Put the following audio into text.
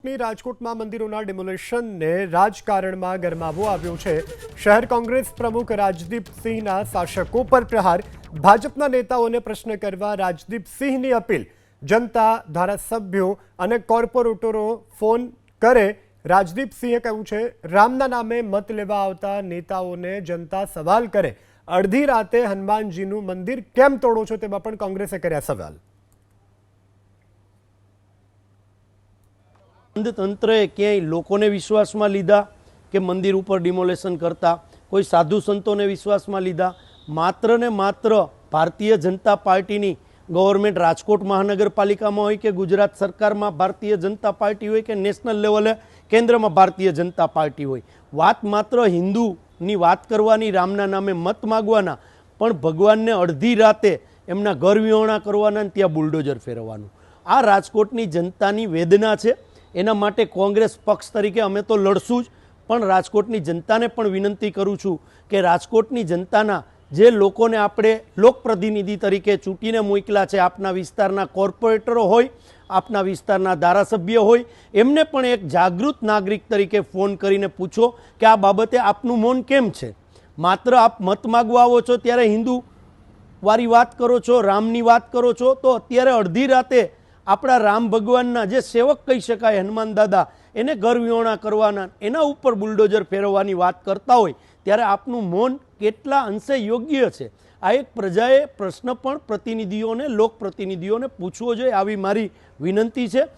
ચૂંટણી રાજકોટમાં મંદિરોના ડિમોલેશનને રાજકારણમાં ગરમાવો આવ્યો છે। શહેર કોંગ્રેસ પ્રમુખ રાજદીપસિંહના શાસકો પર પ્રહાર, ભાજપના નેતાઓને પ્રશ્ન કરવા રાજદીપસિંહની અપીલ। જનતા, ધારાસભ્યો અને કોર્પોરેટરો ફોન કરે। રાજદીપસિંહે કહ્યું છે, રામના નામે મત લેવા આવતા નેતાઓને જનતા સવાલ કરે, અડધી રાતે હનુમાનજીનું મંદિર કેમ તોડો છો, તેમાં પણ કોંગ્રેસે કર્યા સવાલ। તંત્રએ ક્યાંય લોકોને વિશ્વાસમાં લીધા કે મંદિર ઉપર ડિમોલેશન કરતા, કોઈ સાધુ સંતોને વિશ્વાસમાં લીધા? માત્ર ને માત્ર ભારતીય જનતા પાર્ટીની ગવર્મેન્ટ રાજકોટ મહાનગરપાલિકામાં હોય કે ગુજરાત સરકારમાં ભારતીય જનતા પાર્ટી હોય કે નેશનલ લેવલે કેન્દ્રમાં ભારતીય જનતા પાર્ટી હોય, વાત માત્ર હિન્દુની વાત કરવાની, રામના નામે મત માગવાના, પણ ભગવાનને અડધી રાતે એમના ઘર વિહોણા કરવાના ને ત્યાં બુલડોઝર ફેરવવાનું, આ રાજકોટની જનતાની વેદના છે। એના માટે કોંગ્રેસ પક્ષ તરીકે અમે તો લડશું જ, પણ રાજકોટની જનતાને પણ વિનંતી કરું છું કે રાજકોટની જનતાના જે લોકોને આપણે લોકપ્રતિનિધિ તરીકે ચૂંટીને મોકલ્યા છે, આપના વિસ્તારના કોર્પોરેટરો હોય, આપના વિસ્તારના ધારાસભ્ય હોય, એમને પણ એક જાગૃત નાગરિક તરીકે ફોન કરીને પૂછો કે આ બાબતે આપનું મૌન કેમ છે? માત્ર આપ મત માગવા આવો છો ત્યારે હિન્દુ વાળી વાત કરો છો, રામની વાત કરો છો, તો અત્યારે અડધી રાતે આપણા રામ ભગવાનના જે સેવક કહી શકાય હનુમાન દાદા, એને ઘર વિહોણા કરવાના, એના ઉપર બુલડોઝર ફેરવવાની વાત કરતા હોય ત્યારે આપનું મૌન કેટલા અંશે યોગ્ય છે? આ એક પ્રજાએ પ્રશ્ન પણ પ્રતિનિધિઓને, લોકપ્રતિનિધિઓને પૂછવો જોઈએ, આવી મારી વિનંતી છે।